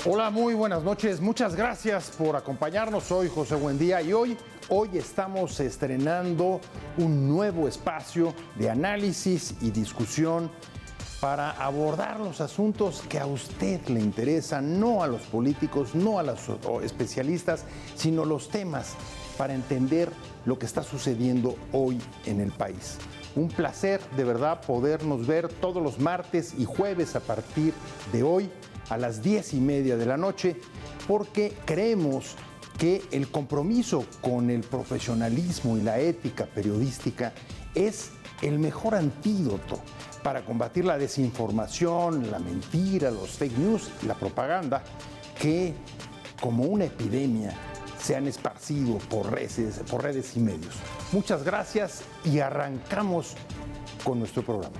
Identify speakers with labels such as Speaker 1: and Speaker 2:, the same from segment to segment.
Speaker 1: Hola, muy buenas noches. Muchas gracias por acompañarnos. Soy José Buendía y hoy estamos estrenando un nuevo espacio de análisis y discusión para abordar los asuntos que a usted le interesan, no a los políticos, no a los especialistas, sino los temas para entender lo que está sucediendo hoy en el país. Un placer de verdad podernos ver todos los martes y jueves a partir de hoy a las 10:30 de la noche, porque creemos que el compromiso con el profesionalismo y la ética periodística es el mejor antídoto para combatir la desinformación, la mentira, los fake news y la propaganda que, como una epidemia, se han esparcido por redes y medios. Muchas gracias y arrancamos con nuestro programa.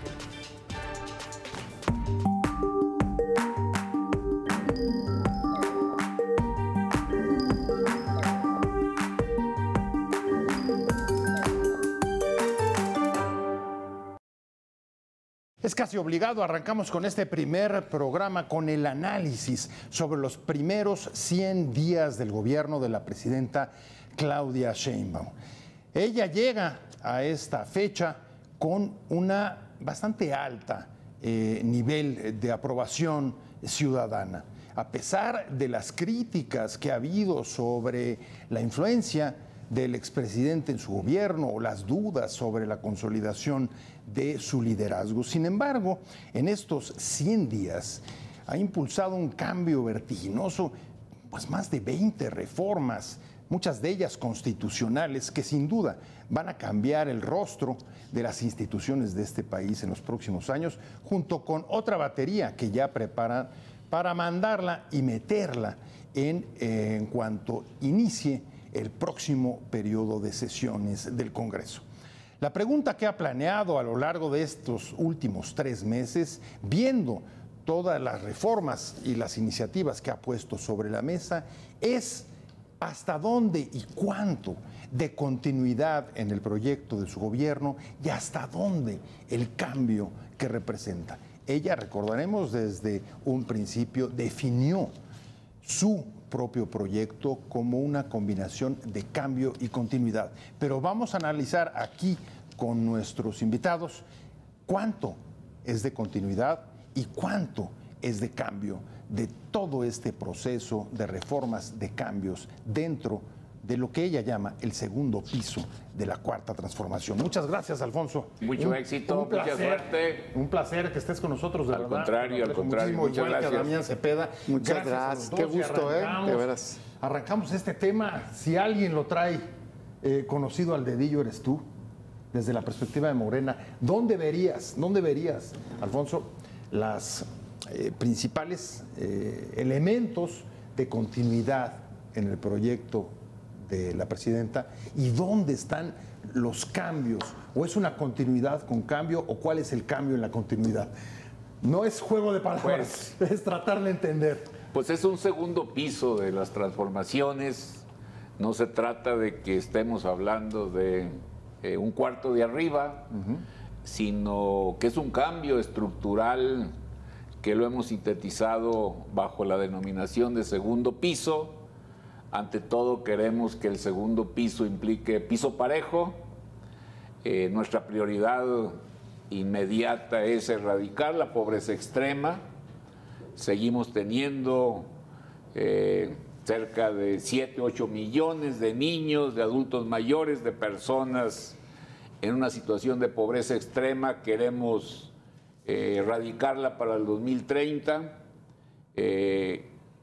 Speaker 1: Es casi obligado, arrancamos con este primer programa con el análisis sobre los primeros 100 días del gobierno de la presidenta Claudia Sheinbaum. Ella llega a esta fecha con una bastante alta nivel de aprobación ciudadana. A pesar de las críticas que ha habido sobre la influencia del expresidente en su gobierno o las dudas sobre la consolidación de su liderazgo. Sin embargo, en estos 100 días ha impulsado un cambio vertiginoso, pues más de 20 reformas, muchas de ellas constitucionales, que sin duda van a cambiar el rostro de las instituciones de este país en los próximos años, junto con otra batería que ya preparan para mandarla y meterla en cuanto inicie el próximo periodo de sesiones del Congreso. La pregunta que ha planeado a lo largo de estos últimos 3 meses, viendo todas las reformas y las iniciativas que ha puesto sobre la mesa, es hasta dónde y cuánto de continuidad en el proyecto de su gobierno y hasta dónde el cambio que representa. Ella, recordaremos, desde un principio definió su propio proyecto como una combinación de cambio y continuidad. Pero vamos a analizar aquí con nuestros invitados cuánto es de continuidad y cuánto es de cambio de todo este proceso de reformas, de cambios dentro de lo que ella llama el segundo piso de la cuarta transformación. Muchas gracias, Alfonso.
Speaker 2: Mucho éxito, mucha suerte.
Speaker 1: Un placer que estés con nosotros, de
Speaker 2: verdad.
Speaker 1: Al contrario,
Speaker 2: muchas gracias.
Speaker 1: Damián Cepeda.
Speaker 3: Muchas gracias. Qué gusto, de veras.
Speaker 1: Arrancamos este tema. Si alguien lo trae conocido al dedillo, eres tú, desde la perspectiva de Morena. ¿Dónde verías, Alfonso, las principales elementos de continuidad en el proyecto de la presidenta y dónde están los cambios? ¿O es una continuidad con cambio o cuál es el cambio en la continuidad? No es juego de palabras, es tratar de entender.
Speaker 2: Pues es un segundo piso de las transformaciones. No se trata de que estemos hablando de un cuarto de arriba, sino que es un cambio estructural que lo hemos sintetizado bajo la denominación de segundo piso. Ante todo, queremos que el segundo piso implique piso parejo. Nuestra prioridad inmediata es erradicar la pobreza extrema. Seguimos teniendo cerca de 7, 8 millones de niños, de adultos mayores, de personas en una situación de pobreza extrema. Queremos erradicarla para el 2030.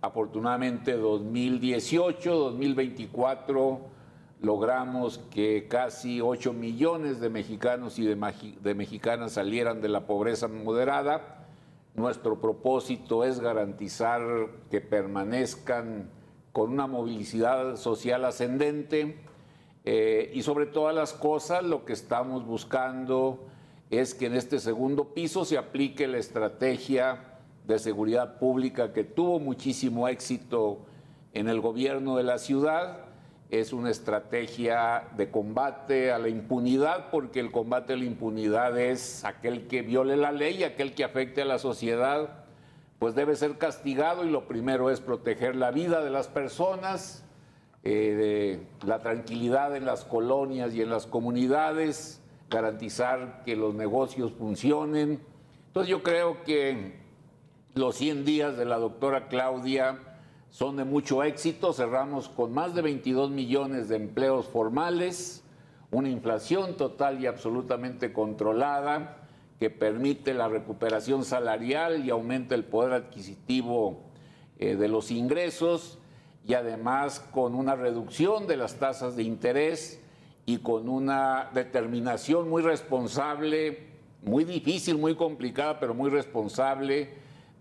Speaker 2: Afortunadamente 2018, 2024 logramos que casi 8 millones de mexicanos y de mexicanas salieran de la pobreza moderada. Nuestro propósito es garantizar que permanezcan con una movilidad social ascendente y sobre todas las cosas lo que estamos buscando es que en este segundo piso se aplique la estrategia de seguridad pública que tuvo muchísimo éxito en el gobierno de la ciudad. Es una estrategia de combate a la impunidad, porque el combate a la impunidad es aquel que viole la ley, aquel que afecte a la sociedad, pues debe ser castigado, y lo primero es proteger la vida de las personas, la tranquilidad en las colonias y en las comunidades, garantizar que los negocios funcionen. Entonces yo creo que los 100 días de la doctora Claudia son de mucho éxito. Cerramos con más de 22 millones de empleos formales, una inflación total y absolutamente controlada que permite la recuperación salarial y aumenta el poder adquisitivo de los ingresos, y además con una reducción de las tasas de interés y con una determinación muy responsable, muy difícil, muy complicada, pero muy responsable,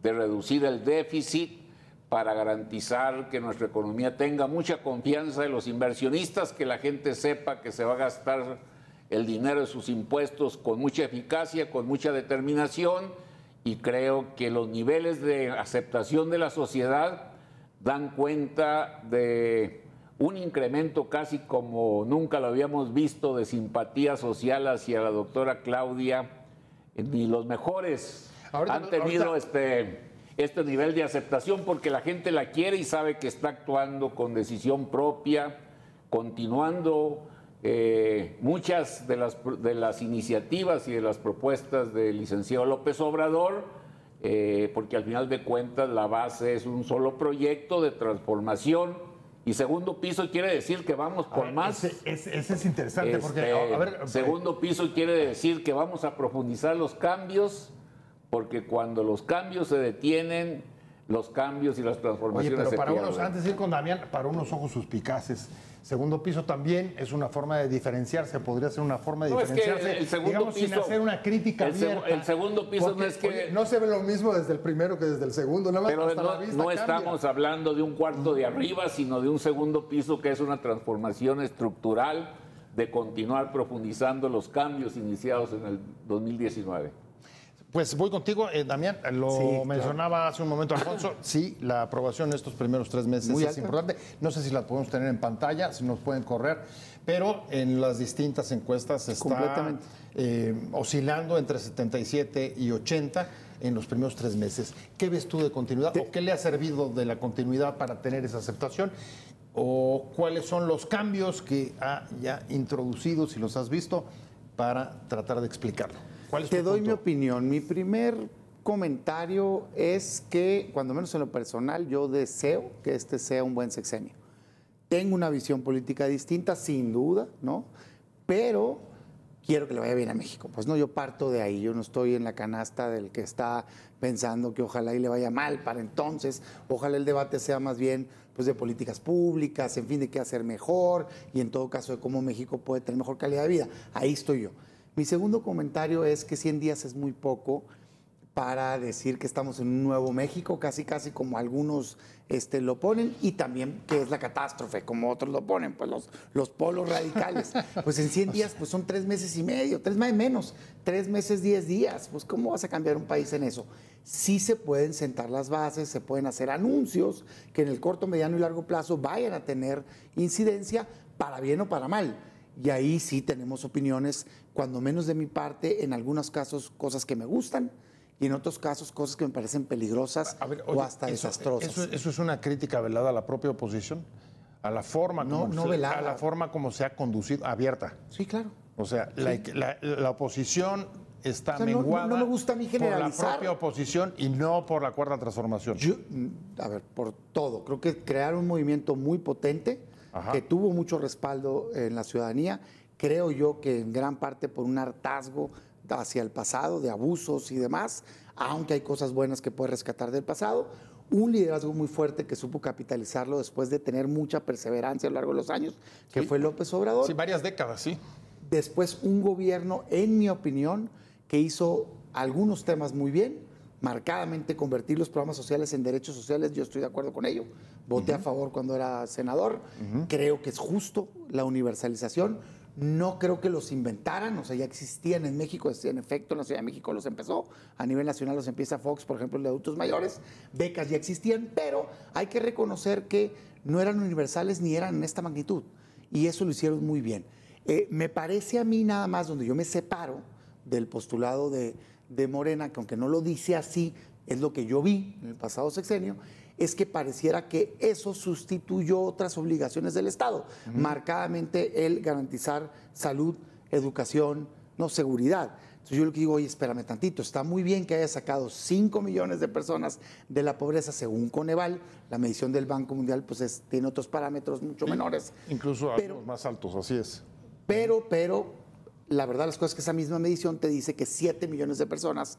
Speaker 2: de reducir el déficit para garantizar que nuestra economía tenga mucha confianza de los inversionistas, que la gente sepa que se va a gastar el dinero de sus impuestos con mucha eficacia, con mucha determinación, y creo que los niveles de aceptación de la sociedad dan cuenta de un incremento casi como nunca lo habíamos visto de simpatía social hacia la doctora Claudia. Ni los mejores han tenido este nivel de aceptación, porque la gente la quiere y sabe que está actuando con decisión propia, continuando muchas de las iniciativas y de las propuestas del licenciado López Obrador, porque al final de cuentas la base es un solo proyecto de transformación. Y segundo piso quiere decir que vamos por más.
Speaker 1: Ese es interesante porque, a ver,
Speaker 2: segundo piso quiere decir que vamos a profundizar los cambios, porque cuando los cambios se detienen, los cambios y las transformaciones
Speaker 1: pero
Speaker 2: se
Speaker 1: para
Speaker 2: pierden.
Speaker 1: unos, antes de ir con Damián, para unos ojos suspicaces, segundo piso también es una forma de diferenciarse, podría ser una forma de diferenciarse,
Speaker 2: es que el segundo
Speaker 1: digamos,
Speaker 2: piso,
Speaker 1: sin hacer una crítica abierta.
Speaker 2: El segundo piso
Speaker 1: porque,
Speaker 2: no es que...
Speaker 1: oye, no se ve lo mismo desde el primero que desde el segundo, nada más
Speaker 2: Pero
Speaker 1: hasta la vista
Speaker 2: no
Speaker 1: cambia.
Speaker 2: estamos hablando de un cuarto de arriba, sino de un segundo piso que es una transformación estructural de continuar profundizando los cambios iniciados en el 2019.
Speaker 1: Pues voy contigo, Damián, lo mencionaba hace un momento Alfonso, sí, la aprobación de estos primeros 3 meses
Speaker 3: Muy
Speaker 1: es
Speaker 3: alta.
Speaker 1: importante, no sé si la podemos tener en pantalla, si nos pueden correr, pero en las distintas encuestas está oscilando entre 77 y 80 en los primeros 3 meses. ¿Qué ves tú de continuidad o qué le ha servido de la continuidad para tener esa aceptación? ¿O cuáles son los cambios que ha ya introducido, si los has visto, para tratar de explicarlo?
Speaker 3: Te doy mi opinión. Mi primer comentario es que, cuando menos en lo personal, yo deseo que este sea un buen sexenio. Tengo una visión política distinta, sin duda, ¿no? Pero quiero que le vaya bien a México. Pues no, yo parto de ahí. Yo no estoy en la canasta del que está pensando que ojalá y le vaya mal para entonces. Ojalá el debate sea más bien pues, de políticas públicas, en fin, de qué hacer mejor y en todo caso de cómo México puede tener mejor calidad de vida. Ahí estoy yo. Mi segundo comentario es que 100 días es muy poco para decir que estamos en un nuevo México, casi como algunos lo ponen, y también que es la catástrofe, como otros lo ponen, pues los polos radicales. Pues en 100 días pues son 3 meses y medio, 3 menos, 3 meses, 10 días. Pues ¿cómo vas a cambiar un país en eso? Sí se pueden sentar las bases, se pueden hacer anuncios que en el corto, mediano y largo plazo vayan a tener incidencia, para bien o para mal. Y ahí sí tenemos opiniones, cuando menos de mi parte, en algunos casos cosas que me gustan y en otros casos cosas que me parecen peligrosas o hasta desastrosas.
Speaker 1: ¿Eso es una crítica velada a la propia oposición? A la forma
Speaker 3: velada.
Speaker 1: A la forma como se ha conducido, abierta.
Speaker 3: Sí, claro.
Speaker 1: O sea,
Speaker 3: Sí.
Speaker 1: la oposición está
Speaker 3: O sea,
Speaker 1: menguada
Speaker 3: no me gusta a mí
Speaker 1: por la
Speaker 3: generalizar.
Speaker 1: propia oposición y no por la cuarta transformación.
Speaker 3: A ver, por todo. Creo que crear un movimiento muy potente, que tuvo mucho respaldo en la ciudadanía, creo yo que en gran parte por un hartazgo hacia el pasado, de abusos y demás, aunque hay cosas buenas que puede rescatar del pasado, un liderazgo muy fuerte que supo capitalizarlo después de tener mucha perseverancia a lo largo de los años, que fue López Obrador.
Speaker 1: Sí, varias décadas, sí.
Speaker 3: Después un gobierno, en mi opinión, que hizo algunos temas muy bien, marcadamente convertir los programas sociales en derechos sociales, yo estoy de acuerdo con ello. Voté a favor cuando era senador. Creo que es justo la universalización. No creo que los inventaran, o sea, ya existían en México, en efecto en la Ciudad de México los empezó, a nivel nacional los empieza Fox, por ejemplo, el de adultos mayores, becas ya existían, pero hay que reconocer que no eran universales ni eran en esta magnitud, y eso lo hicieron muy bien. Me parece a mí nada más donde yo me separo del postulado de Morena, que aunque no lo dice así, es lo que yo vi en el pasado sexenio, es que pareciera que eso sustituyó otras obligaciones del Estado, marcadamente el garantizar salud, educación, no, seguridad. Entonces yo lo que digo, oye, espérame tantito, está muy bien que haya sacado 5 millones de personas de la pobreza según Coneval, la medición del Banco Mundial pues tiene otros parámetros mucho menores.
Speaker 1: Incluso algunos más altos, así es.
Speaker 3: Pero, la verdad las cosas es que esa misma medición te dice que 7 millones de personas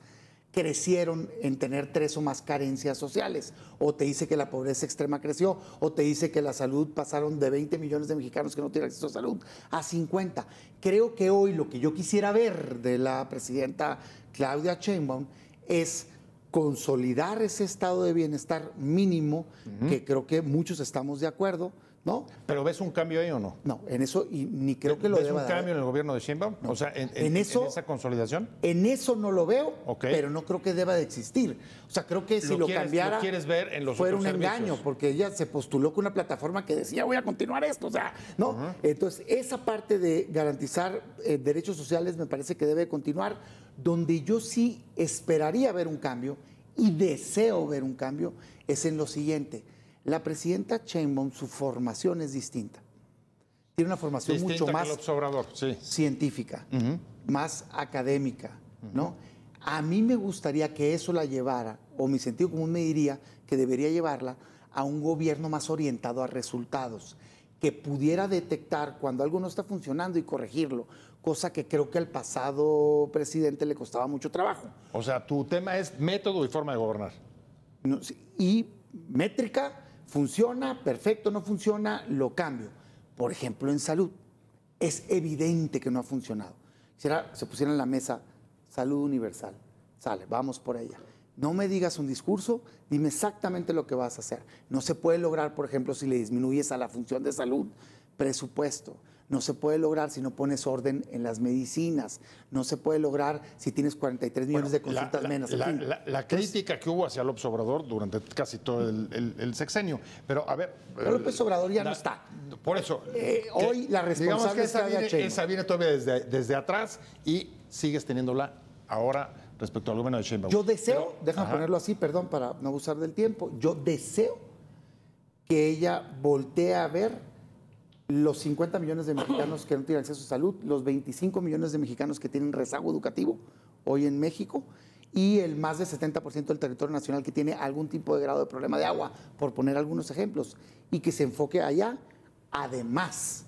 Speaker 3: crecieron en tener 3 o más carencias sociales, o te dice que la pobreza extrema creció, o te dice que la salud pasaron de 20 millones de mexicanos que no tienen acceso a salud a 50. Creo que hoy lo que yo quisiera ver de la presidenta Claudia Sheinbaum es consolidar ese estado de bienestar mínimo, que creo que muchos estamos de acuerdo, ¿no?
Speaker 1: ¿Pero ves un cambio ahí o no?
Speaker 3: No, en eso, y ni creo que lo
Speaker 1: ¿Ves
Speaker 3: deba
Speaker 1: un
Speaker 3: de haber.
Speaker 1: cambio en el gobierno de Sheinbaum?
Speaker 3: No.
Speaker 1: O sea, en
Speaker 3: eso,
Speaker 1: esa consolidación.
Speaker 3: En eso no lo veo,
Speaker 1: Ok.
Speaker 3: pero no creo que deba de existir. O sea, creo que si lo cambiara,
Speaker 1: lo quieres ver en los
Speaker 3: fuera
Speaker 1: otros
Speaker 3: un
Speaker 1: servicios.
Speaker 3: engaño, porque ella se postuló con una plataforma que decía, voy a continuar esto, o sea, ¿no? Entonces, esa parte de garantizar derechos sociales me parece que debe continuar. Donde yo sí esperaría ver un cambio y deseo ver un cambio es en lo siguiente. La presidenta Sheinbaum, su formación es distinta. Tiene una formación
Speaker 1: Distinta
Speaker 3: mucho más
Speaker 1: que López Obrador, sí.
Speaker 3: científica, más académica, ¿no? A mí me gustaría que eso la llevara, o mi sentido común me diría que debería llevarla a un gobierno más orientado a resultados, que pudiera detectar cuando algo no está funcionando y corregirlo, cosa que creo que al pasado presidente le costaba mucho trabajo.
Speaker 1: O sea, tu tema es método y forma de gobernar.
Speaker 3: No, sí, y métrica, funciona, perfecto, no funciona, lo cambio. Por ejemplo, en salud, es evidente que no ha funcionado. Quisiera se pusiera en la mesa salud universal. Sale, vamos por ella. No me digas un discurso, dime exactamente lo que vas a hacer. No se puede lograr, por ejemplo, si le disminuyes a la función de salud presupuesto. No se puede lograr si no pones orden en las medicinas. No se puede lograr si tienes 43 millones de consultas menos.
Speaker 1: La crítica que hubo hacia López Obrador durante casi todo el sexenio. Pero, a ver...
Speaker 3: Pero López Obrador ya no está.
Speaker 1: Por eso...
Speaker 3: hoy la responsable
Speaker 1: es esa viene todavía desde atrás y sigues teniéndola ahora respecto al gobierno de Sheinbaum.
Speaker 3: Yo deseo, déjame ponerlo así, perdón, para no abusar del tiempo, yo deseo que ella voltee a ver los 50 millones de mexicanos que no tienen acceso a salud, los 25 millones de mexicanos que tienen rezago educativo hoy en México y el más del 70% del territorio nacional que tiene algún tipo de grado de problema de agua, por poner algunos ejemplos, y que se enfoque allá, además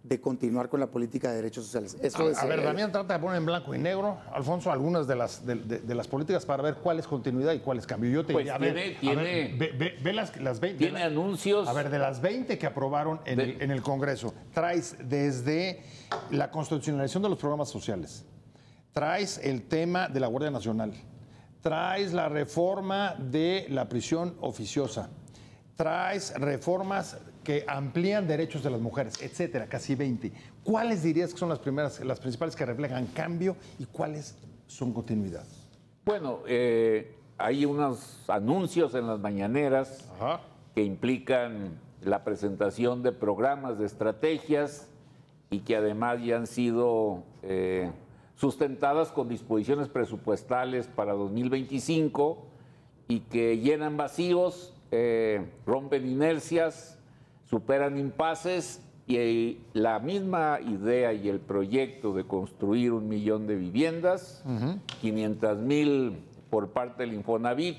Speaker 3: de continuar con la política de derechos sociales. Eso
Speaker 1: A ver, Damián trata de poner en blanco y negro, Alfonso, algunas de las políticas para ver cuál es continuidad y cuál es cambio. Yo te
Speaker 2: Pues
Speaker 1: diría, ve las 20.
Speaker 2: Tiene anuncios.
Speaker 1: A ver, de las 20 que aprobaron en el Congreso, traes desde la constitucionalización de los programas sociales, traes el tema de la Guardia Nacional, traes la reforma de la prisión oficiosa, traes reformas que amplían derechos de las mujeres, etcétera, casi 20. ¿Cuáles dirías que son las principales que reflejan cambio y cuáles son continuidad?
Speaker 2: Bueno, hay unos anuncios en las mañaneras que implican la presentación de programas, de estrategias y que además ya han sido sustentadas con disposiciones presupuestales para 2025 y que llenan vacíos, rompen inercias, superan impases y la misma idea y el proyecto de construir 1 millón de viviendas, 500,000 por parte del Infonavit,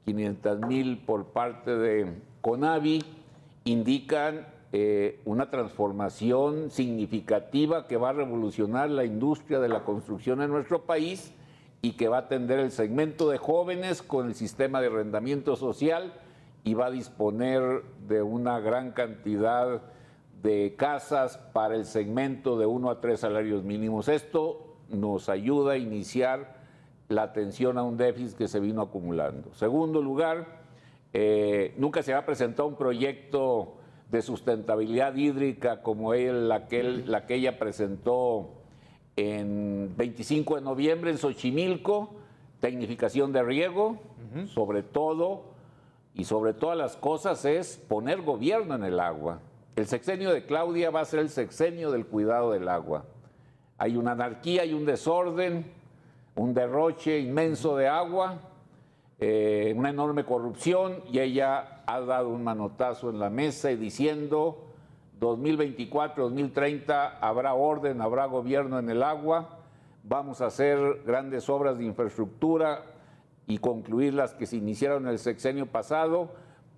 Speaker 2: 500,000 por parte de Conavi, indican una transformación significativa que va a revolucionar la industria de la construcción en nuestro país y que va a atender el segmento de jóvenes con el sistema de arrendamiento social y va a disponer de una gran cantidad de casas para el segmento de 1 a 3 salarios mínimos. Esto nos ayuda a iniciar la atención a un déficit que se vino acumulando. Segundo lugar, nunca se ha presentado un proyecto de sustentabilidad hídrica como la que ella presentó en 25 de noviembre en Xochimilco, tecnificación de riego, sobre todo, y sobre todas las cosas es poner gobierno en el agua. El sexenio de Claudia va a ser el sexenio del cuidado del agua. Hay una anarquía, hay un desorden, un derroche inmenso de agua. una enorme corrupción, y ella ha dado un manotazo en la mesa y diciendo 2024, 2030 habrá orden, habrá gobierno en el agua, vamos a hacer grandes obras de infraestructura y concluir las que se iniciaron el sexenio pasado,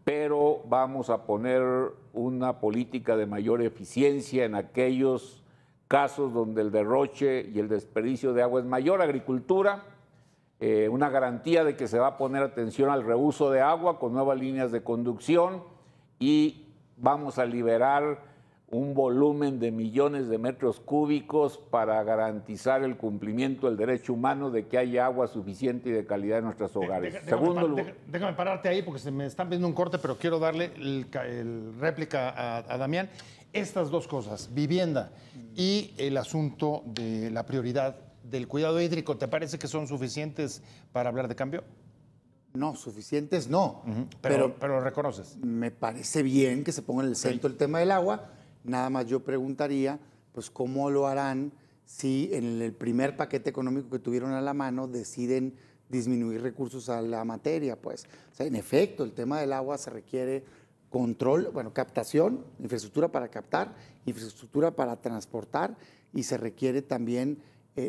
Speaker 2: pero vamos a poner una política de mayor eficiencia en aquellos casos donde el derroche y el desperdicio de agua es mayor, agricultura, una garantía de que se va a poner atención al reuso de agua con nuevas líneas de conducción, y vamos a liberar un volumen de millones de metros cúbicos para garantizar el cumplimiento del derecho humano de que haya agua suficiente y de calidad en nuestros hogares.
Speaker 1: Déjame pararte ahí porque se me están viendo un corte, pero quiero darle el réplica a Damián. Estas dos cosas, vivienda y el asunto de la prioridad del cuidado hídrico, ¿te parece que son suficientes para hablar de cambio?
Speaker 3: No, suficientes no.
Speaker 1: Pero lo reconoces.
Speaker 3: Me parece bien que se ponga en el centro el tema del agua. Nada más yo preguntaría, pues, ¿cómo lo harán si en el primer paquete económico que tuvieron a la mano deciden disminuir recursos a la materia? Pues, o sea, en efecto, el tema del agua se requiere control, bueno, captación, infraestructura para captar, infraestructura para transportar, y se requiere también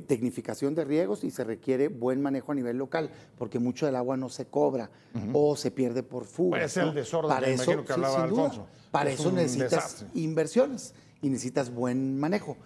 Speaker 3: tecnificación de riegos, y se requiere buen manejo a nivel local, porque mucho del agua no se cobra o se pierde por fugas.
Speaker 1: Puede ser el desorden,
Speaker 3: Para
Speaker 1: me
Speaker 3: eso,
Speaker 1: imagino que hablaba Alfonso.
Speaker 3: Para
Speaker 1: Es
Speaker 3: eso
Speaker 1: un
Speaker 3: necesitas
Speaker 1: desastre.
Speaker 3: inversiones y necesitas buen manejo.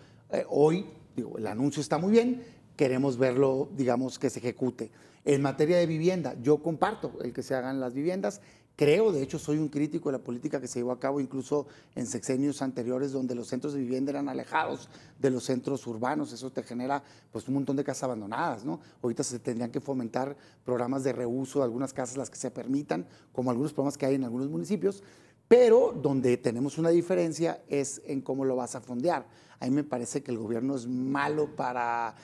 Speaker 3: Hoy, digo, el anuncio está muy bien, queremos verlo, digamos, que se ejecute. En materia de vivienda, yo comparto el que se hagan las viviendas. Creo, de hecho, soy un crítico de la política que se llevó a cabo incluso en sexenios anteriores, donde los centros de vivienda eran alejados de los centros urbanos. Eso te genera, pues, un montón de casas abandonadas, ¿no? Ahorita se tendrían que fomentar programas de reuso de algunas casas, las que se permitan, como algunos programas que hay en algunos municipios, pero donde tenemos una diferencia es en cómo lo vas a fondear. A mí me parece que el gobierno es malo para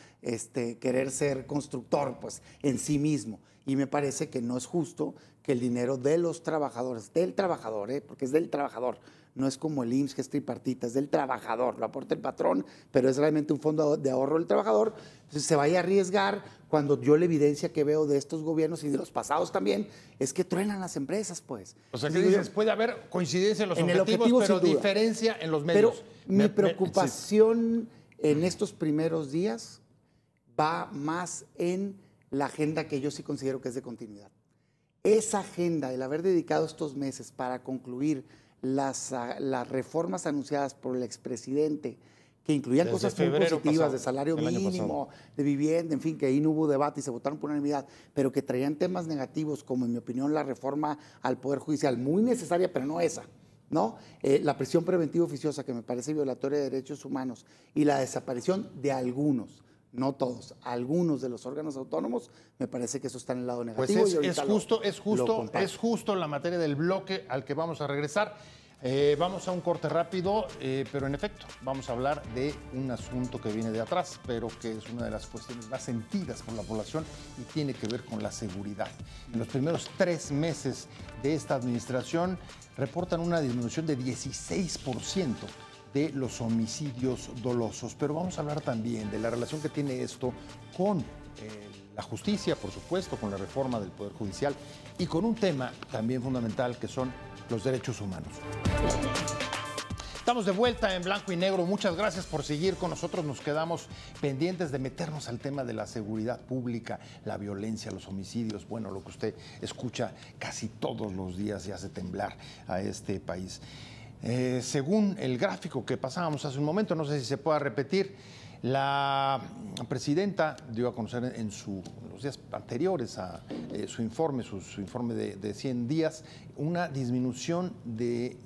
Speaker 3: querer ser constructor, pues, en sí mismo, y me parece que no es justo que el dinero de los trabajadores, del trabajador, porque es del trabajador, no es como el IMSS, que es tripartita, es del trabajador, lo aporta el patrón, pero es realmente un fondo de ahorro del trabajador. Entonces se vaya a arriesgar, cuando yo la evidencia que veo de estos gobiernos y de los pasados también es que truenan las empresas, pues.
Speaker 1: O sea, ¿qué dices? Puede haber coincidencia en los objetivos,
Speaker 3: objetivo,
Speaker 1: pero
Speaker 3: sin duda,
Speaker 1: diferencia en los medios.
Speaker 3: Pero mi preocupación en estos primeros días va más en la agenda que yo sí considero que es de continuidad. Esa agenda, el haber dedicado estos meses para concluir las reformas anunciadas por el expresidente, que incluían
Speaker 1: Desde
Speaker 3: cosas muy positivas,
Speaker 1: pasado,
Speaker 3: de salario
Speaker 1: el año
Speaker 3: mínimo,
Speaker 1: pasado,
Speaker 3: de vivienda, en fin, que ahí no hubo debate y se votaron por unanimidad, pero que traían temas negativos, como en mi opinión la reforma al Poder Judicial, muy necesaria, pero no esa, ¿no? La prisión preventiva oficiosa, que me parece violatoria de derechos humanos, y la desaparición de algunos, no todos, algunos de los órganos autónomos, me parece que eso está en el lado negativo.
Speaker 1: Pues es justo la materia del bloque al que vamos a regresar. Vamos a un corte rápido, pero en efecto vamos a hablar de un asunto que viene de atrás, pero que es una de las cuestiones más sentidas por la población y tiene que ver con la seguridad. En los primeros 3 meses de esta administración reportan una disminución de 16% de los homicidios dolosos, pero vamos a hablar también de la relación que tiene esto con la justicia, por supuesto, con la reforma del Poder Judicial y con un tema también fundamental que son los derechos humanos. Estamos de vuelta en Blanco y Negro. Muchas gracias por seguir con nosotros. Nos quedamos pendientes de meternos al tema de la seguridad pública, la violencia, los homicidios. Bueno, lo que usted escucha casi todos los días y hace temblar a este país. Según el gráfico que pasábamos hace un momento, no sé si se pueda repetir, la presidenta dio a conocer en los días anteriores a su informe, su informe de 100 días, una disminución de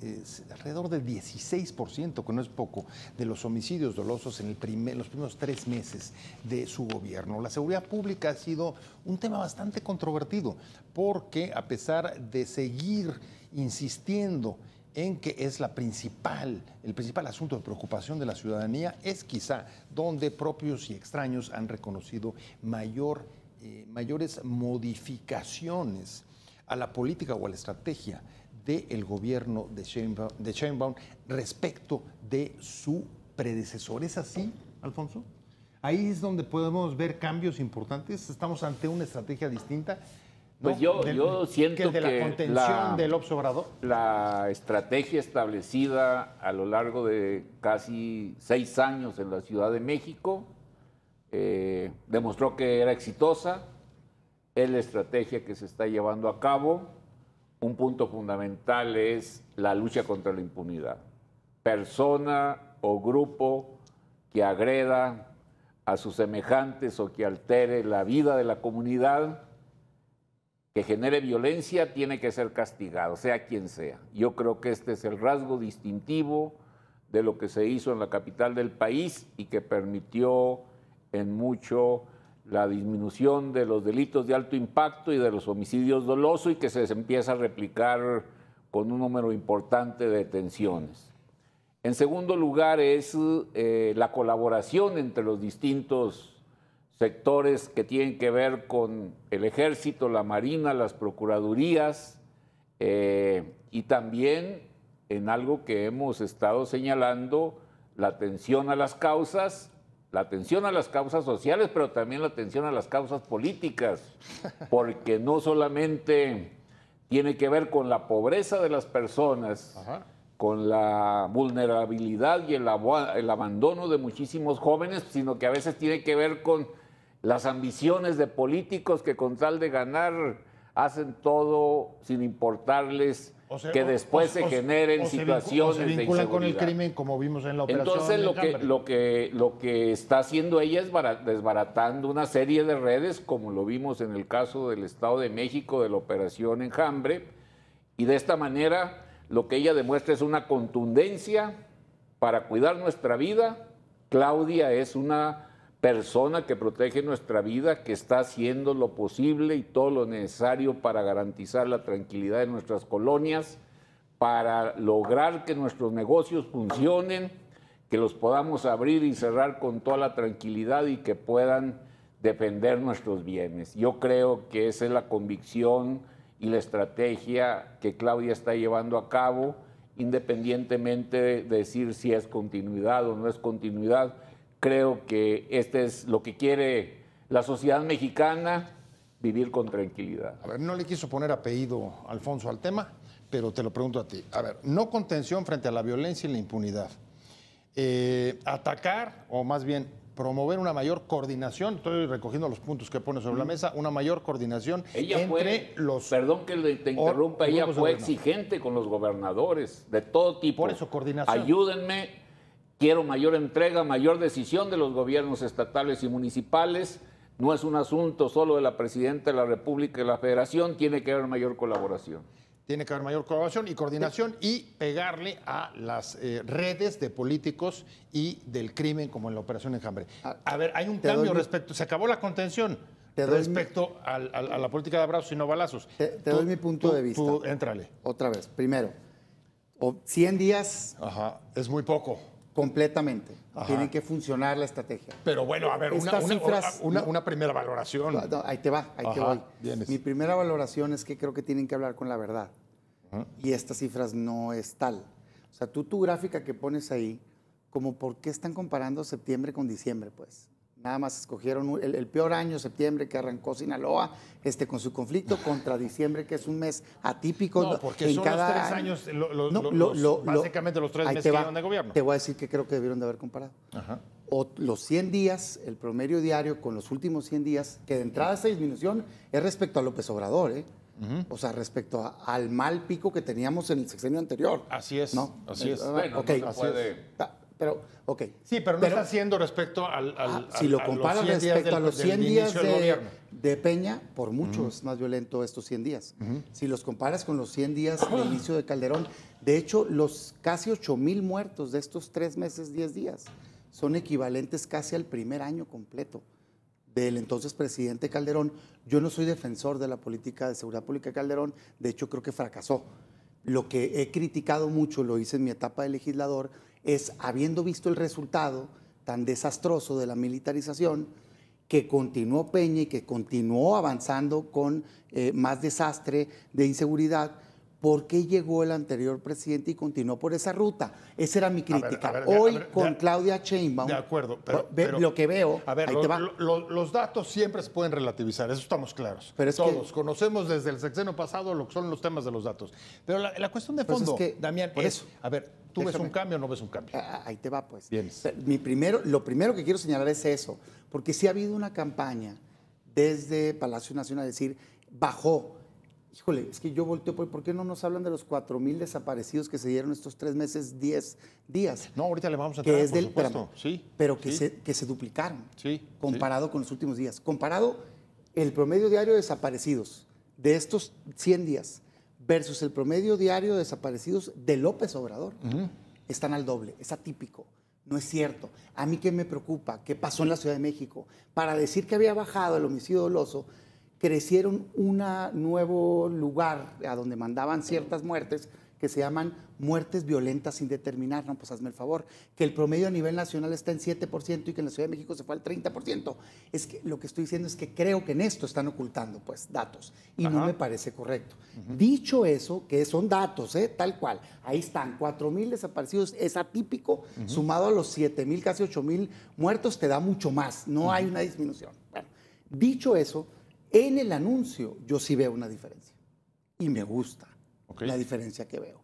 Speaker 1: alrededor del 16%, que no es poco, de los homicidios dolosos en los primeros 3 meses de su gobierno. La seguridad pública ha sido un tema bastante controvertido, porque a pesar de seguir insistiendo en que es el principal asunto de preocupación de la ciudadanía, es quizá donde propios y extraños han reconocido mayores modificaciones a la política o a la estrategia del gobierno de Sheinbaum respecto de su predecesor. ¿Es así, Alfonso? Ahí es donde podemos ver cambios importantes. Estamos ante una estrategia distinta. ¿no?
Speaker 2: Pues yo siento
Speaker 1: de la contención del López Obrador.
Speaker 2: La estrategia establecida a lo largo de casi 6 años en la Ciudad de México demostró que era exitosa. Es la estrategia que se está llevando a cabo. Un punto fundamental es la lucha contra la impunidad. Persona o grupo que agreda a sus semejantes o que altere la vida de la comunidad, que genere violencia, tiene que ser castigado, sea quien sea. Yo creo que este es el rasgo distintivo de lo que se hizo en la capital del país y que permitió en mucho la disminución de los delitos de alto impacto y de los homicidios dolosos, y que se empieza a replicar con un número importante de detenciones. En segundo lugar es la colaboración entre los distintos sectores que tienen que ver con el Ejército, la Marina, las Procuradurías, y también en algo que hemos estado señalando, la atención a las causas sociales, pero también la atención a las causas políticas, porque no solamente tiene que ver con la pobreza de las personas, ajá, con la vulnerabilidad y el abandono de muchísimos jóvenes, sino que a veces tiene que ver con las ambiciones de políticos que con tal de ganar hacen todo sin importarles que después se generen situaciones de inseguridad.
Speaker 1: Con el crimen, como vimos en la operación.
Speaker 2: Entonces lo que está haciendo ella es desbaratando una serie de redes, como lo vimos en el caso del Estado de México de la operación Enjambre, y de esta manera lo que ella demuestra es una contundencia para cuidar nuestra vida. Claudia es una persona que protege nuestra vida, que está haciendo lo posible y todo lo necesario para garantizar la tranquilidad de nuestras colonias, para lograr que nuestros negocios funcionen, que los podamos abrir y cerrar con toda la tranquilidad y que puedan defender nuestros bienes. Yo creo que esa es la convicción y la estrategia que Claudia está llevando a cabo, independientemente de decir si es continuidad o no es continuidad. Creo que este es lo que quiere la sociedad mexicana, vivir con tranquilidad.
Speaker 1: A ver, no le quiso poner apellido, Alfonso, al tema, pero te lo pregunto a ti. A ver, no contención frente a la violencia y la impunidad. Atacar, o más bien promover una mayor coordinación, estoy recogiendo los puntos que pone sobre la mesa, una mayor coordinación entre los...
Speaker 2: Perdón que te interrumpa, ella fue exigente con los gobernadores de todo tipo.
Speaker 1: Por eso, coordinación.
Speaker 2: Ayúdenme, quiero mayor entrega, mayor decisión de los gobiernos estatales y municipales. No es un asunto solo de la Presidenta de la República y de la Federación, tiene que haber mayor colaboración.
Speaker 1: Tiene que haber mayor colaboración y coordinación y pegarle a las redes de políticos y del crimen, como en la Operación Enjambre. A ver, hay un cambio respecto, se acabó la contención respecto a la política de abrazos y no balazos.
Speaker 3: Te doy mi punto de vista.
Speaker 1: Tú, éntrale.
Speaker 3: Otra vez, primero, 100 días...
Speaker 1: Ajá, es muy poco.
Speaker 3: Completamente. Ajá. Tiene que funcionar la estrategia.
Speaker 1: Pero bueno, a ver, una primera valoración.
Speaker 3: No, ahí te va, ahí te voy. Vienes. Mi primera valoración es que creo que tienen que hablar con la verdad. Ajá. Y estas cifras no es tal. O sea, tu gráfica que pones ahí, como por qué están comparando septiembre con diciembre, pues. Nada más escogieron el peor año, septiembre, que arrancó Sinaloa, con su conflicto, contra diciembre, que es un mes atípico.
Speaker 1: No, porque son los 3 años, básicamente los 3 meses que llevan de gobierno.
Speaker 3: Te voy a decir que creo que debieron de haber comparado. Ajá. O los 100 días, el promedio diario con los últimos 100 días, que de entrada esa disminución es respecto a López Obrador, ¿eh? O sea, respecto al mal pico que teníamos en el sexenio anterior.
Speaker 1: Así es.
Speaker 3: ¿no?
Speaker 1: Así es.
Speaker 2: Bueno, okay. No se puede...
Speaker 3: Pero, ok.
Speaker 1: Sí, pero no está haciendo respecto
Speaker 3: si lo comparas respecto a los 100 días de Peña, por mucho es más violento estos 100 días. Si los comparas con los 100 días de inicio de Calderón, de hecho, los casi 8,000 muertos de estos 3 meses, 10 días, son equivalentes casi al primer año completo del entonces presidente Calderón. Yo no soy defensor de la política de seguridad pública de Calderón, de hecho creo que fracasó. Lo que he criticado mucho, lo hice en mi etapa de legislador, es habiendo visto el resultado tan desastroso de la militarización, que continuó Peña y que continuó avanzando con más desastre de inseguridad, ¿por qué llegó el anterior presidente y continuó por esa ruta? Esa era mi crítica. Hoy con Claudia Sheinbaum,
Speaker 1: de acuerdo,
Speaker 3: lo que veo,
Speaker 1: a ver,
Speaker 3: ahí te va.
Speaker 1: los datos siempre se pueden relativizar, eso estamos claros.
Speaker 3: Pero es
Speaker 1: todos conocemos desde el sexenio pasado lo que son los temas de los datos. Pero la cuestión de fondo,
Speaker 3: es que,
Speaker 1: Damián,
Speaker 3: por
Speaker 1: es,
Speaker 3: eso,
Speaker 1: a ver, ¿tú ves un cambio o no ves un cambio?
Speaker 3: Ahí te va, pues.
Speaker 1: Bien.
Speaker 3: Lo primero que quiero señalar es eso, porque sí ha habido una campaña desde Palacio Nacional, decir, bajó. Híjole, es que yo volteo, ¿por qué no nos hablan de los 4,000 desaparecidos que se dieron estos 3 meses, 10 días?
Speaker 1: No, ahorita le vamos a entrar, por supuesto. Sí,
Speaker 3: pero que se duplicaron,
Speaker 1: sí,
Speaker 3: comparado con los últimos días. Comparado el promedio diario de desaparecidos de estos 100 días versus el promedio diario de desaparecidos de López Obrador, están al doble, es atípico. No es cierto. A mí, ¿qué me preocupa? ¿Qué pasó en la Ciudad de México? Para decir que había bajado el homicidio doloso, crecieron un nuevo lugar a donde mandaban ciertas muertes que se llaman muertes violentas sin determinar. No, pues hazme el favor, que el promedio a nivel nacional está en 7% y que en la Ciudad de México se fue al 30%. Es que lo que estoy diciendo es que creo que en esto están ocultando pues datos y no me parece correcto. Dicho eso, que son datos, tal cual, ahí están, 4,000 desaparecidos, es atípico, sumado a los 7,000, casi 8,000 muertos, te da mucho más, no hay una disminución. Bueno, dicho eso, en el anuncio yo sí veo una diferencia y me gusta la diferencia que veo.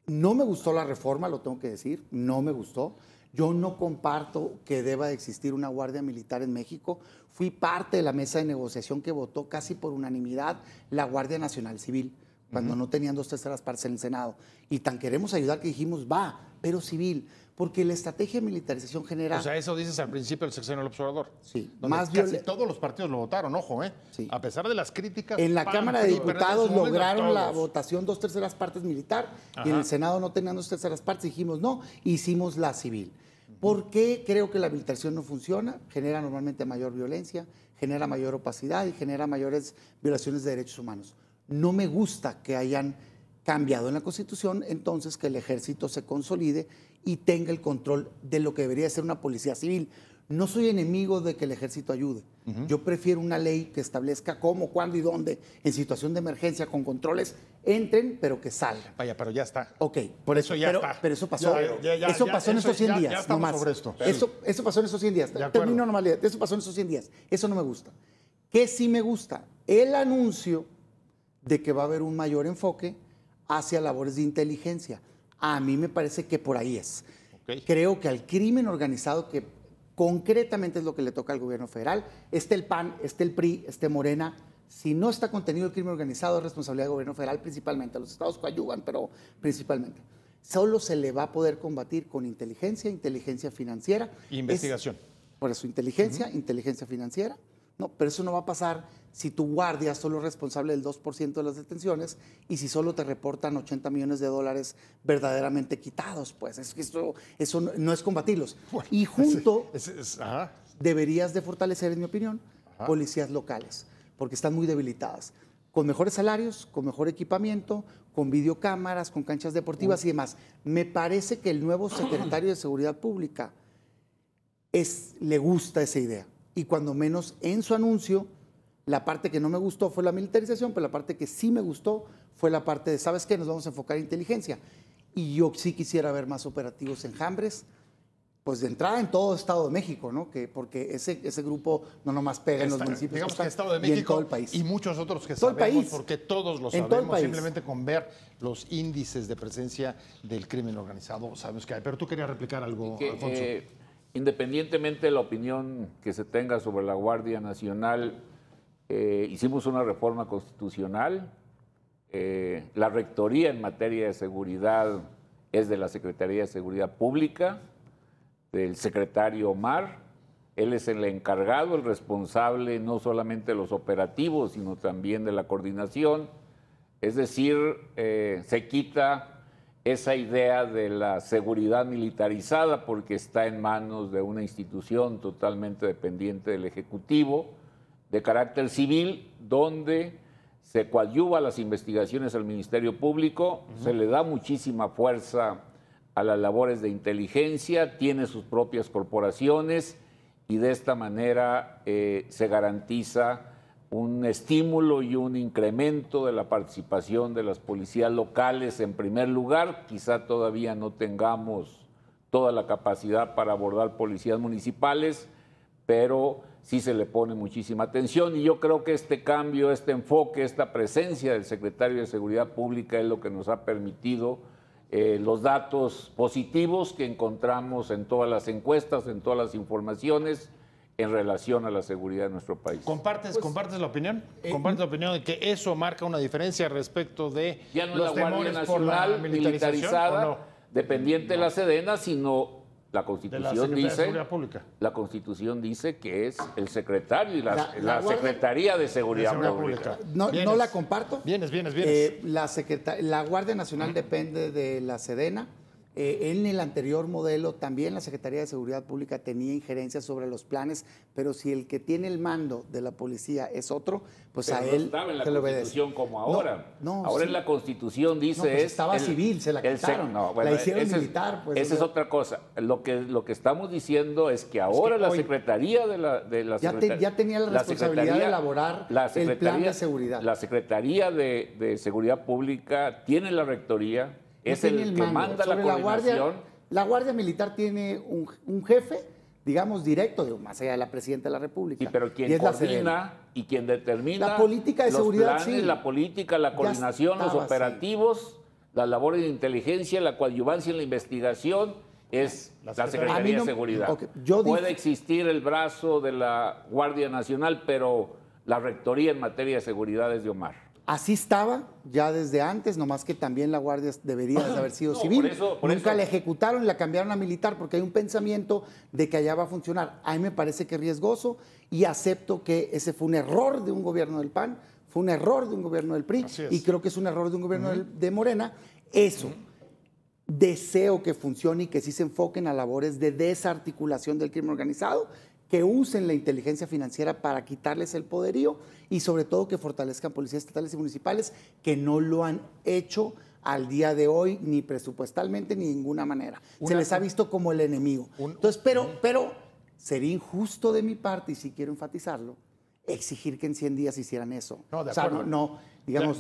Speaker 3: No me gustó la reforma, lo tengo que decir, no me gustó. Yo no comparto que deba de existir una guardia militar en México. Fui parte de la mesa de negociación que votó casi por unanimidad la Guardia Nacional Civil, cuando no tenían 2/3 partes en el Senado. Y tan queremos ayudar que dijimos, va, pero civil. Porque la estrategia de militarización genera...
Speaker 1: O sea, eso dices al principio del sexenio del observador.
Speaker 3: Sí.
Speaker 1: Más casi todos los partidos lo votaron, ojo,
Speaker 3: Sí.
Speaker 1: A pesar de las críticas...
Speaker 3: En la Cámara de Diputados lograron la
Speaker 1: todos.
Speaker 3: votación 2/3 partes militar y en el Senado no tenían 2/3 partes. Dijimos no, hicimos la civil. ¿Por qué creo que la militarización no funciona? Genera normalmente mayor violencia, genera mayor opacidad y genera mayores violaciones de derechos humanos. No me gusta que hayan cambiado en la Constitución, entonces que el ejército se consolide y tenga el control de lo que debería ser una policía civil. No soy enemigo de que el ejército ayude. Yo prefiero una ley que establezca cómo, cuándo y dónde, en situación de emergencia, con controles, entren, pero que salgan.
Speaker 1: Vaya, pero ya está.
Speaker 3: Ok, por eso ya está. Pero eso pasó. Eso pasó en estos 100 días.
Speaker 1: Ya estamos sobre esto.
Speaker 3: Eso pasó en estos 100 días. Termino normalidad. Eso pasó en estos 100 días. Eso no me gusta. ¿Qué sí me gusta? El anuncio de que va a haber un mayor enfoque hacia labores de inteligencia. A mí me parece que por ahí es. Creo que al crimen organizado, que concretamente es lo que le toca al gobierno federal, esté el PAN, esté el PRI, esté Morena, si no está contenido el crimen organizado es responsabilidad del gobierno federal principalmente. Los estados coadyuvan, pero principalmente. Solo se le va a poder combatir con inteligencia, inteligencia financiera.
Speaker 1: Investigación.
Speaker 3: Por eso, inteligencia, inteligencia financiera. No, pero eso no va a pasar si tu guardia solo es responsable del 2% de las detenciones y si solo te reportan $80 millones verdaderamente quitados. Pues es que eso no es combatirlos. Bueno, y junto deberías de fortalecer, en mi opinión, policías locales, porque están muy debilitadas. Con mejores salarios, con mejor equipamiento, con videocámaras, con canchas deportivas y demás. Me parece que el nuevo secretario de Seguridad Pública le gusta esa idea. Y cuando menos en su anuncio, la parte que no me gustó fue la militarización, pero la parte que sí me gustó fue la parte de, ¿sabes qué? Nos vamos a enfocar en inteligencia. Y yo sí quisiera ver más operativos enjambres, pues de entrada en todo Estado de México, ¿no? Porque ese grupo no nomás pega en los municipios.
Speaker 1: Digamos que Estado de México
Speaker 3: y en todo el país.
Speaker 1: Y muchos otros que
Speaker 3: todo
Speaker 1: sabemos, porque todos lo
Speaker 3: en
Speaker 1: sabemos, simplemente con ver los índices de presencia del crimen organizado, sabemos que hay. Pero tú querías replicar algo, Alfonso.
Speaker 2: Independientemente de la opinión que se tenga sobre la Guardia Nacional, hicimos una reforma constitucional. La rectoría en materia de seguridad es de la Secretaría de Seguridad Pública, del secretario Omar. Él es el encargado, el responsable no solamente de los operativos, sino también de la coordinación. Es decir, se quita esa idea de la seguridad militarizada porque está en manos de una institución totalmente dependiente del Ejecutivo, de carácter civil, donde se coadyuva las investigaciones al Ministerio Público, se le da muchísima fuerza a las labores de inteligencia, tiene sus propias corporaciones y de esta manera se garantiza un estímulo y un incremento de la participación de las policías locales en primer lugar. Quizá todavía no tengamos toda la capacidad para abordar policías municipales, pero sí se le pone muchísima atención, y yo creo que este cambio, este enfoque, esta presencia del secretario de Seguridad Pública es lo que nos ha permitido los datos positivos que encontramos en todas las encuestas, en todas las informaciones en relación a la seguridad de nuestro país.
Speaker 1: ¿Compartes la opinión? ¿Compartes la opinión de que eso marca una diferencia respecto de
Speaker 2: ya no
Speaker 1: los
Speaker 2: es la Guardia Nacional militarizada,
Speaker 1: no?
Speaker 2: dependiente de la Sedena, sino la Constitución
Speaker 1: la Constitución
Speaker 2: dice que es el secretario y la Secretaría de Seguridad Pública.
Speaker 3: No la comparto.
Speaker 1: Vienes.
Speaker 3: La Guardia Nacional depende de la Sedena. En el anterior modelo también la Secretaría de Seguridad Pública tenía injerencia sobre los planes, pero si el que tiene el mando de la policía es otro, pues
Speaker 2: pero
Speaker 3: a
Speaker 2: no
Speaker 3: él
Speaker 2: estaba en la
Speaker 3: se le obedece.
Speaker 2: Constitución como ahora. Ahora
Speaker 3: sí.
Speaker 2: en la Constitución dice
Speaker 3: pues estaba civil, se la quitaron. La hicieron militar. Pues,
Speaker 2: esa es otra cosa. Lo que estamos diciendo es que ahora la Secretaría de la
Speaker 3: ya tenía la responsabilidad de elaborar el plan de seguridad.
Speaker 2: La Secretaría de Seguridad Pública tiene la rectoría. Es el que manda la coordinación.
Speaker 3: La Guardia Militar tiene un jefe, digamos, directo, más allá de la Presidenta de la República.
Speaker 2: Sí, pero quien coordina y quien determina
Speaker 3: la política de seguridad,
Speaker 2: los planes, la política, la coordinación, los operativos, las labores de inteligencia, la coadyuvancia en la investigación, es la Secretaría de Seguridad.
Speaker 3: Okay,
Speaker 2: puede existir el brazo de la Guardia Nacional, pero la rectoría en materia de seguridad es de Omar.
Speaker 3: Así estaba ya desde antes, nomás que también la Guardia debería de haber sido civil. Nunca la ejecutaron y la cambiaron a militar porque hay un pensamiento de que allá va a funcionar. A mí me parece que es riesgoso y acepto que ese fue un error de un gobierno del PAN, fue un error de un gobierno del PRI y creo que es un error de un gobierno de Morena. Eso. Deseo que funcione y que sí se enfoquen a labores de desarticulación del crimen organizado, que usen la inteligencia financiera para quitarles el poderío y sobre todo que fortalezcan policías estatales y municipales que no lo han hecho al día de hoy ni presupuestalmente ni de ninguna manera. Se les ha visto como el enemigo. Entonces, pero sería injusto de mi parte, y sí quiero enfatizarlo, exigir que en 100 días hicieran eso.
Speaker 1: No, de acuerdo.
Speaker 3: Digamos,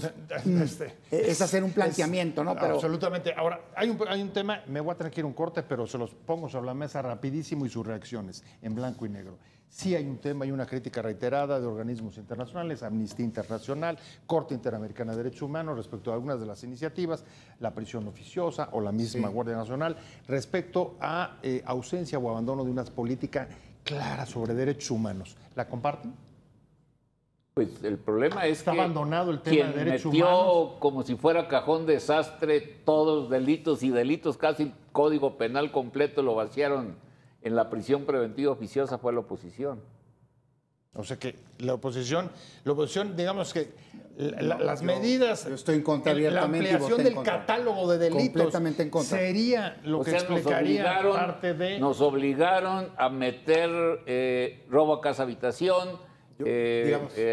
Speaker 3: es hacer un planteamiento, ¿no?
Speaker 1: Pero, absolutamente. Ahora, hay un tema, me voy a tener que ir a un corte, pero se los pongo sobre la mesa rapidísimo y sus reacciones en blanco y negro. Sí hay un tema y una crítica reiterada de organismos internacionales, Amnistía Internacional, Corte Interamericana de Derechos Humanos, respecto a algunas de las iniciativas, la prisión oficiosa o la misma Guardia Nacional, respecto a ausencia o abandono de una política clara sobre derechos humanos. ¿La comparten?
Speaker 2: Pues el problema es
Speaker 1: está
Speaker 2: que
Speaker 1: abandonado el tema de derechos
Speaker 2: metió
Speaker 1: humanos,
Speaker 2: como si fuera cajón desastre todos los delitos, casi el Código Penal completo lo vaciaron en la prisión preventiva oficiosa, fue la oposición.
Speaker 1: O sea que la oposición, digamos que las medidas,
Speaker 3: yo estoy en contra abiertamente,
Speaker 1: la ampliación del catálogo de delitos
Speaker 3: completamente en contra.
Speaker 1: Sería lo que explicaría parte de...
Speaker 2: Nos obligaron a meter robo a casa habitación,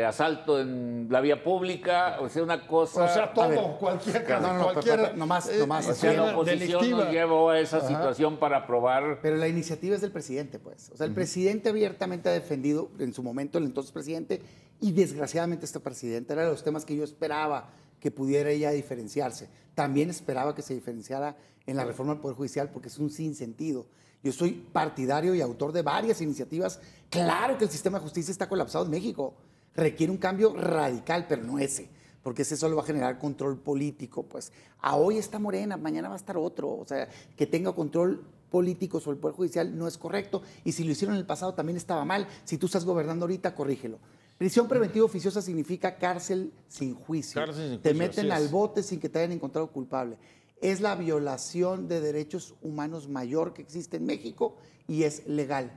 Speaker 2: asalto en la vía pública, o sea, una cosa...
Speaker 1: O sea, todo, cualquier caso,
Speaker 3: nomás.
Speaker 2: O sea, la oposición nos llevó a esa situación para aprobar...
Speaker 3: Pero la iniciativa es del presidente, pues. O sea, el presidente abiertamente ha defendido, en su momento, el entonces presidente, y desgraciadamente este presidente, era de los temas que yo esperaba que pudiera ella diferenciarse. También esperaba que se diferenciara en la reforma del Poder Judicial, porque es un sinsentido. Yo soy partidario y autor de varias iniciativas. Claro que el sistema de justicia está colapsado en México. Requiere un cambio radical, pero no ese, porque ese solo va a generar control político. Pues a hoy está Morena, mañana va a estar otro. O sea, que tenga control político sobre el Poder Judicial no es correcto. Y si lo hicieron en el pasado también estaba mal. Si tú estás gobernando ahorita, corrígelo. Prisión preventiva oficiosa significa cárcel sin juicio. Te meten al bote sin que te hayan encontrado culpable. Es la violación de derechos humanos mayor que existe en México y es legal.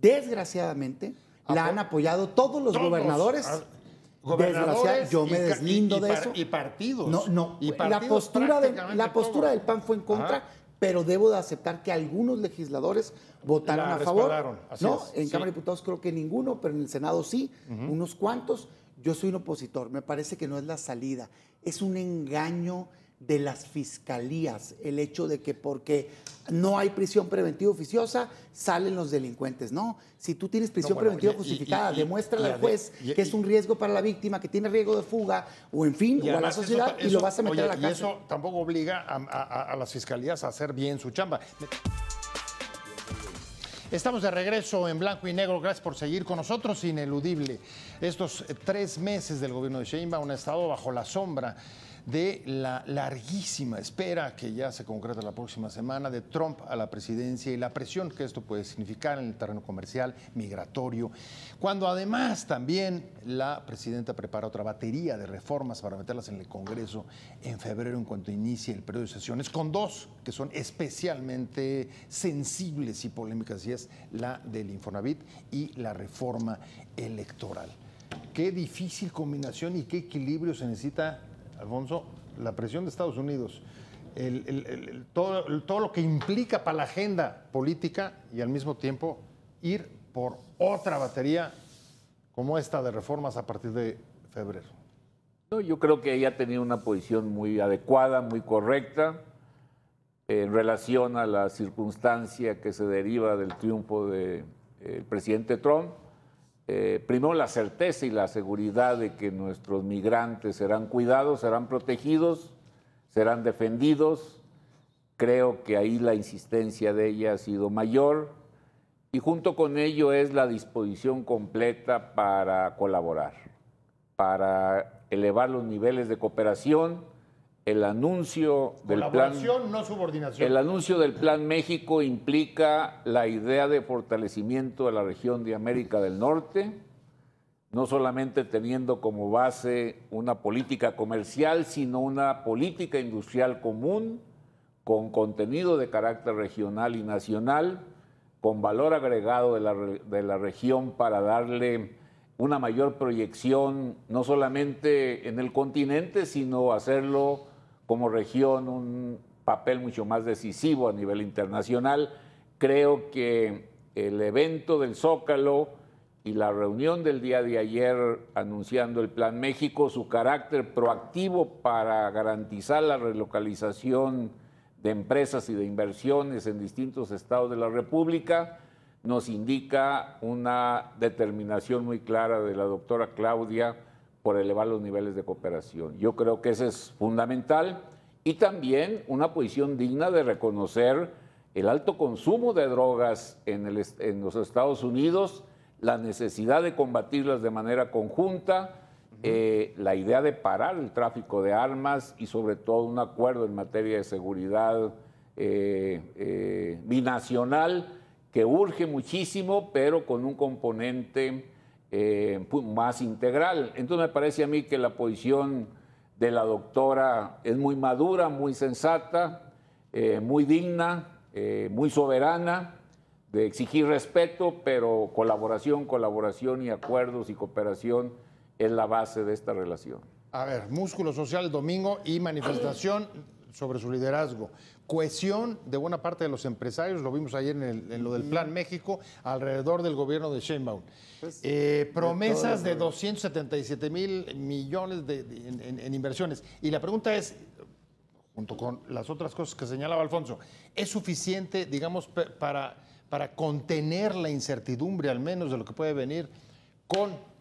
Speaker 3: Desgraciadamente, la han apoyado todos los gobernadores.
Speaker 1: Gobernadores,
Speaker 3: yo me deslindo de eso.
Speaker 1: Y partidos.
Speaker 3: La postura del PAN fue en contra, pero debo de aceptar que algunos legisladores votaron a favor. En Cámara de Diputados creo que ninguno, pero en el Senado sí, unos cuantos. Yo soy un opositor. Me parece que no es la salida. Es un engaño de las fiscalías, el hecho de que porque no hay prisión preventiva oficiosa, salen los delincuentes. No, si tú tienes prisión preventiva justificada, demuéstrale al juez que es un riesgo para la víctima, que tiene riesgo de fuga, o en fin, o a la sociedad, y lo vas a meter a la cárcel.
Speaker 1: Y eso tampoco obliga a las fiscalías a hacer bien su chamba. Estamos de regreso en Blanco y Negro. Gracias por seguir con nosotros. Ineludible. Estos 3 meses del gobierno de Sheinbaum han estado bajo la sombra de la larguísima espera que ya se concreta la próxima semana de Trump a la presidencia y la presión que esto puede significar en el terreno comercial, migratorio, cuando además también la presidenta prepara otra batería de reformas para meterlas en el Congreso en febrero en cuanto inicie el periodo de sesiones, con 2 que son especialmente sensibles y polémicas, y es la del Infonavit y la reforma electoral. Qué difícil combinación y qué equilibrio se necesita, Alfonso, la presión de Estados Unidos, todo lo que implica para la agenda política y al mismo tiempo ir por otra batería como esta de reformas a partir de febrero.
Speaker 2: Yo creo que ella ha tenido una posición muy adecuada, muy correcta en relación a la circunstancia que se deriva del triunfo del presidente Trump. Primero, la certeza y la seguridad de que nuestros migrantes serán cuidados, serán protegidos, serán defendidos. Creo que ahí la insistencia de ella ha sido mayor, y junto con ello es la disposición completa para colaborar, para elevar los niveles de cooperación. El anuncio del
Speaker 1: Colaboración, no subordinación.
Speaker 2: El anuncio del Plan México implica la idea de fortalecimiento de la región de América del Norte, no solamente teniendo como base una política comercial, sino una política industrial común, con contenido de carácter regional y nacional, con valor agregado de la región para darle una mayor proyección, no solamente en el continente, sino hacerlo como región un papel mucho más decisivo a nivel internacional. Creo que el evento del Zócalo y la reunión del día de ayer anunciando el Plan México, su carácter proactivo para garantizar la relocalización de empresas y de inversiones en distintos estados de la República, nos indica una determinación muy clara de la doctora Claudia por elevar los niveles de cooperación. Yo creo que eso es fundamental, y también una posición digna de reconocer el alto consumo de drogas en los Estados Unidos, la necesidad de combatirlas de manera conjunta, la idea de parar el tráfico de armas y sobre todo un acuerdo en materia de seguridad binacional que urge muchísimo, pero con un componente más integral. Entonces me parece a mí que la posición de la doctora es muy madura, muy sensata, muy digna, muy soberana, de exigir respeto, pero colaboración y acuerdos y cooperación es la base de esta relación.
Speaker 1: A ver, músculo social el domingo y manifestación sobre su liderazgo. Cohesión de buena parte de los empresarios, lo vimos ayer en lo del Plan México, alrededor del gobierno de Sheinbaum. Promesas de 277 mil millones en inversiones. Y la pregunta es, junto con las otras cosas que señalaba Alfonso, ¿es suficiente, digamos, para contener la incertidumbre, al menos de lo que puede venir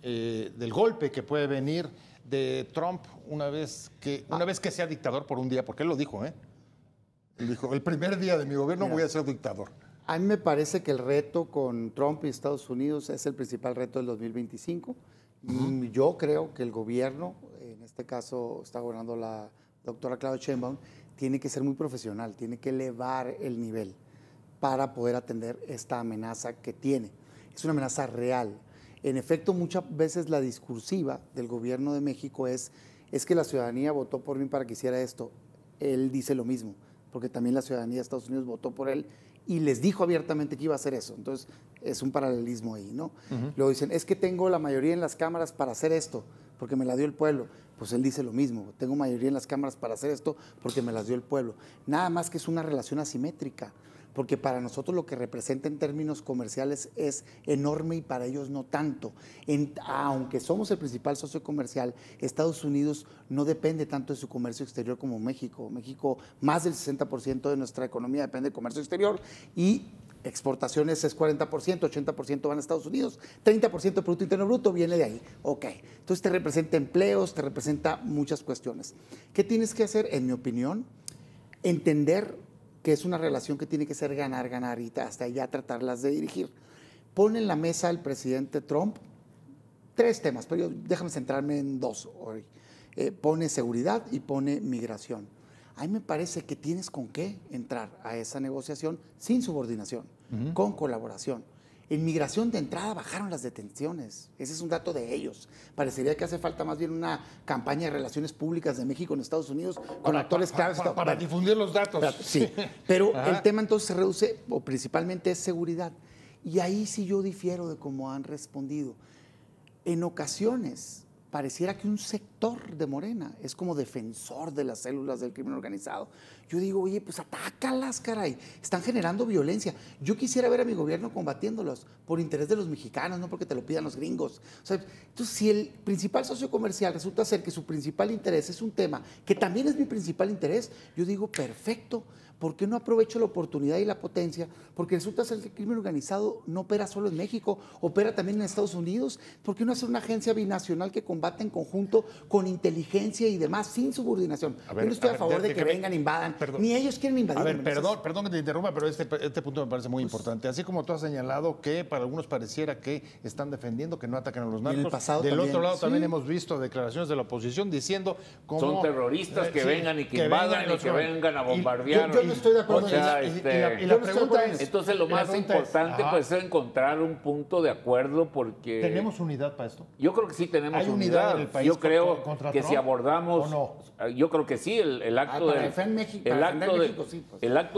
Speaker 1: del golpe que puede venir de Trump una vez que sea dictador por un día? Porque él lo dijo, Él dijo, el primer día de mi gobierno voy a ser dictador.
Speaker 3: A mí me parece que el reto con Trump y Estados Unidos es el principal reto del 2025. Yo creo que el gobierno, en este caso está gobernando la doctora Claudia Sheinbaum, tiene que ser muy profesional, tiene que elevar el nivel para poder atender esta amenaza que tiene. Es una amenaza real. En efecto, muchas veces la discursiva del gobierno de México es que la ciudadanía votó por mí para que hiciera esto. Él dice lo mismo, porque también la ciudadanía de Estados Unidos votó por él y les dijo abiertamente que iba a hacer eso. Entonces, es un paralelismo ahí, ¿no? Luego dicen, es que tengo la mayoría en las cámaras para hacer esto, porque me la dio el pueblo. Pues él dice lo mismo, tengo mayoría en las cámaras para hacer esto porque me las dio el pueblo. Nada más que es una relación asimétrica, porque para nosotros lo que representa en términos comerciales es enorme y para ellos no tanto. Aunque somos el principal socio comercial, Estados Unidos no depende tanto de su comercio exterior como México. México, más del 60% de nuestra economía depende del comercio exterior y exportaciones es 40%, 80% van a Estados Unidos, 30% de Producto Interno Bruto viene de ahí. Ok, entonces te representa empleos, te representa muchas cuestiones. ¿Qué tienes que hacer? En mi opinión, entender que es una relación que tiene que ser ganar, ganar y hasta allá tratarlas de dirigir. Pone en la mesa el presidente Trump 3 temas, pero déjame centrarme en 2 hoy. Pone seguridad y pone migración. A mí me parece que tienes con qué entrar a esa negociación sin subordinación, con colaboración. En migración de entrada bajaron las detenciones. Ese es un dato de ellos. Parecería que hace falta más bien una campaña de relaciones públicas de México en Estados Unidos con actores claves.
Speaker 1: Para difundir los datos.
Speaker 3: Sí, pero el tema entonces se reduce, o principalmente es seguridad. Y ahí sí yo difiero de cómo han respondido. En ocasiones pareciera que un sector de Morena es como defensor de las células del crimen organizado. Yo digo, oye, pues atácalas, caray. Están generando violencia. Yo quisiera ver a mi gobierno combatiéndolos por interés de los mexicanos, no porque te lo pidan los gringos. O sea, entonces, si el principal socio comercial resulta ser que su principal interés es un tema que también es mi principal interés, yo digo, perfecto. ¿Por qué no aprovecho la oportunidad y la potencia? Porque resulta ser que el crimen organizado no opera solo en México, opera también en Estados Unidos. ¿Por qué no hacer una agencia binacional que combate en conjunto con inteligencia y demás, sin subordinación? Yo no estoy a favor de que vengan, invadan, ni ellos quieren invadir.
Speaker 1: A ver, perdón que te interrumpa, pero este punto me parece muy importante. Así como tú has señalado que para algunos pareciera que están defendiendo que no ataquen a los narcos, del otro lado también hemos visto declaraciones de la oposición diciendo como
Speaker 2: son terroristas que vengan y que invadan y que vengan a bombardear.
Speaker 3: Yo no estoy de acuerdo.
Speaker 2: O sea,
Speaker 1: y la pregunta es...
Speaker 2: Entonces lo más importante pues es encontrar un punto de acuerdo porque...
Speaker 1: ¿Tenemos unidad para esto?
Speaker 2: Yo creo que sí tenemos
Speaker 1: ¿Hay unidad en el país
Speaker 2: yo creo
Speaker 1: contra
Speaker 2: que
Speaker 1: Trump,
Speaker 2: si abordamos...
Speaker 1: ¿o no?
Speaker 2: Yo creo que sí, el acto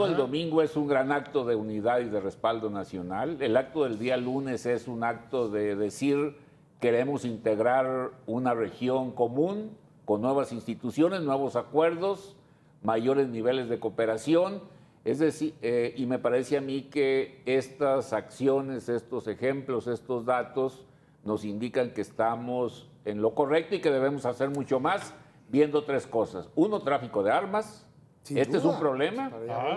Speaker 2: del domingo es un gran acto de unidad y de respaldo nacional. El acto del día lunes es un acto de decir queremos integrar una región común con nuevas instituciones, nuevos acuerdos, mayores niveles de cooperación, es decir, y me parece a mí que estas acciones, estos ejemplos, estos datos nos indican que estamos en lo correcto y que debemos hacer mucho más, viendo 3 cosas. 1, tráfico de armas. Este es un problema.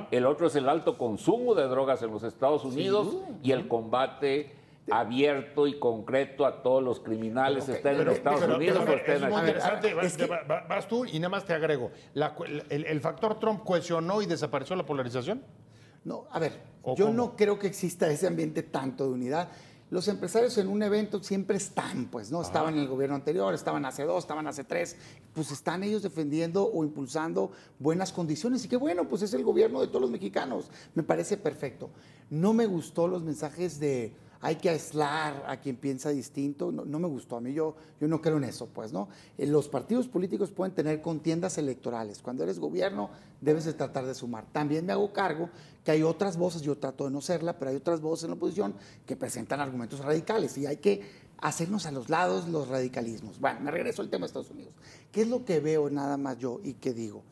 Speaker 2: El otro es el alto consumo de drogas en los Estados Unidos y el combate abierto y concreto a todos los criminales, estén en Estados Unidos o estén aquí.
Speaker 1: Es muy interesante, vas tú y nada más te agrego. ¿El factor Trump cohesionó y desapareció la polarización?
Speaker 3: No, a ver, yo no creo que exista ese ambiente tanto de unidad. Los empresarios en un evento siempre están, pues, ¿no? Estaban en el gobierno anterior, estaban hace 2, estaban hace 3, pues están ellos defendiendo o impulsando buenas condiciones. Y qué bueno, pues es el gobierno de todos los mexicanos. Me parece perfecto. No me gustó los mensajes de hay que aislar a quien piensa distinto, no me gustó. A mí yo no creo en eso, pues, ¿no? Los partidos políticos pueden tener contiendas electorales. Cuando eres gobierno, debes de tratar de sumar. También me hago cargo que hay otras voces, yo trato de no serla, pero hay otras voces en la oposición que presentan argumentos radicales y hay que hacernos a los lados los radicalismos. Bueno, me regreso al tema de Estados Unidos. ¿Qué es lo que veo nada más yo y qué digo?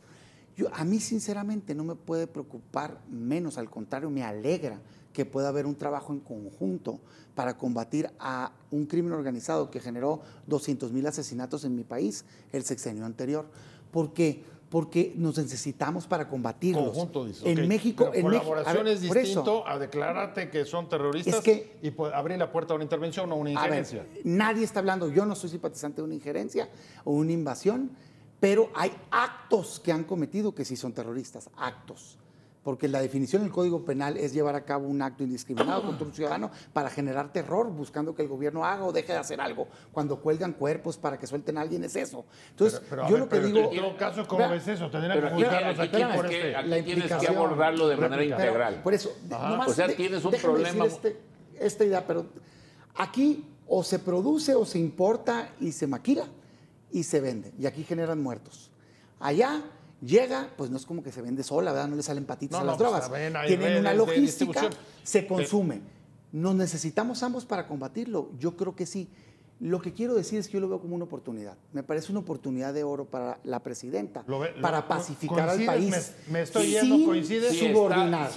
Speaker 3: A mí, sinceramente, no me puede preocupar menos, al contrario, me alegra que pueda haber un trabajo en conjunto para combatir a un crimen organizado que generó 200,000 asesinatos en mi país el sexenio anterior. ¿Por qué? Porque nos necesitamos para combatirlos.
Speaker 1: Conjunto, dices.
Speaker 3: En
Speaker 1: Okay.
Speaker 3: México...
Speaker 1: Pero colaboración es distinto
Speaker 3: eso,
Speaker 1: a declararte que son terroristas
Speaker 3: es que,
Speaker 1: y abrir la puerta a una intervención o una injerencia.
Speaker 3: A ver, nadie está hablando, yo no soy simpatizante de una injerencia o una invasión, pero hay actos que han cometido que sí son terroristas, actos. Porque la definición del Código Penal es llevar a cabo un acto indiscriminado contra un ciudadano para generar terror, buscando que el gobierno haga o deje de hacer algo. Cuando cuelgan cuerpos para que suelten a alguien es eso. Entonces, yo lo que digo...
Speaker 1: En todo caso, ¿cómo ves eso? Tendrían que juzgarlos aquí por
Speaker 2: Aquí tienes que abordarlo de manera integral.
Speaker 3: Por eso, nomás,
Speaker 2: o sea, tienes un problema...
Speaker 3: Esta idea, pero aquí o se produce o se importa y se maquila y se vende. Y aquí generan muertos. Allá... Llega, pues no es como que se vende sola, ¿verdad? No le salen patitas a las drogas. Tienen una logística, se consume. ¿Nos necesitamos ambos para combatirlo? Yo creo que sí. Lo que quiero decir es que yo lo veo como una oportunidad. Me parece una oportunidad de oro para la presidenta, para pacificar al país.
Speaker 1: Me estoy yendo, ¿coincides?
Speaker 2: Sí,
Speaker 3: Subordinar.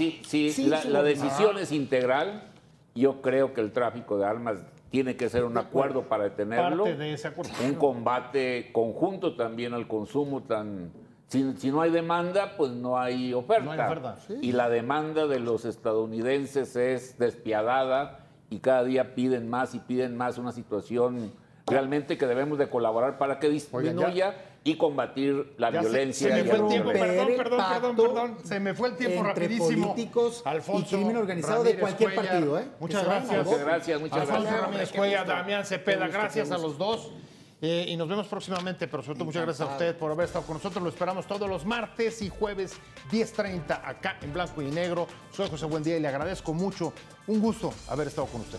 Speaker 2: La decisión es integral. Yo creo que el tráfico de armas tiene que ser un acuerdo para detenerlo.
Speaker 1: Parte de ese acuerdo.
Speaker 2: Un combate conjunto también al consumo tan... Si no hay demanda, pues no hay oferta.
Speaker 1: No hay oferta.
Speaker 3: Sí.
Speaker 2: Y la demanda de los estadounidenses es despiadada y cada día piden más y piden más, una situación realmente que debemos de colaborar para que disminuya y combatir la violencia.
Speaker 1: Se me fue el
Speaker 2: la
Speaker 1: tiempo,
Speaker 2: violencia.
Speaker 1: perdón. Se me fue el tiempo
Speaker 3: entre
Speaker 1: rapidísimo.
Speaker 3: políticos
Speaker 1: Alfonso
Speaker 3: y crimen organizado de
Speaker 1: Ramírez
Speaker 3: cualquier
Speaker 1: Cuellar.
Speaker 3: partido, ¿eh?
Speaker 1: Muchas
Speaker 3: Que se vayan
Speaker 1: gracias.
Speaker 3: a voto.
Speaker 2: Muchas
Speaker 1: Alfonso
Speaker 2: gracias.
Speaker 1: Ramírez Cuellar, Damián Cepeda, gracias a los dos. Y nos vemos próximamente, pero sobre todo muchas gracias a usted por haber estado con nosotros. Lo esperamos todos los martes y jueves 10:30 acá en Blanco y Negro. Soy José Buendía y le agradezco mucho. Un gusto haber estado con usted.